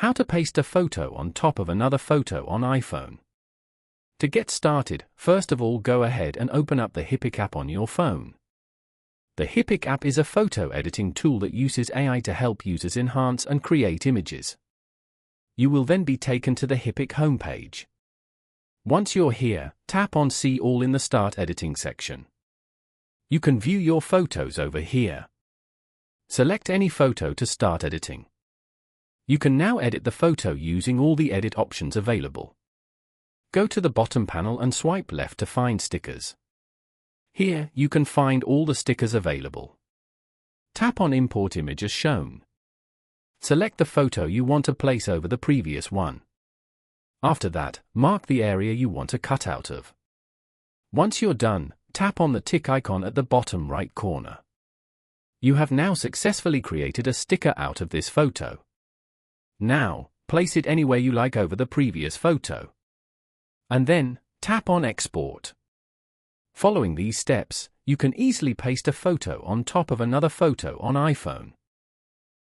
How to paste a photo on top of another photo on iPhone. To get started, first of all go ahead and open up the Hipic app on your phone. The Hipic app is a photo editing tool that uses AI to help users enhance and create images. You will then be taken to the Hipic homepage. Once you're here, tap on See All in the Start Editing section. You can view your photos over here. Select any photo to start editing. You can now edit the photo using all the edit options available. Go to the bottom panel and swipe left to find stickers. Here, you can find all the stickers available. Tap on Import Image as shown. Select the photo you want to place over the previous one. After that, mark the area you want to cut out of. Once you're done, tap on the tick icon at the bottom right corner. You have now successfully created a sticker out of this photo. Now, place it anywhere you like over the previous photo. And then, tap on Export. Following these steps, you can easily paste a photo on top of another photo on iPhone.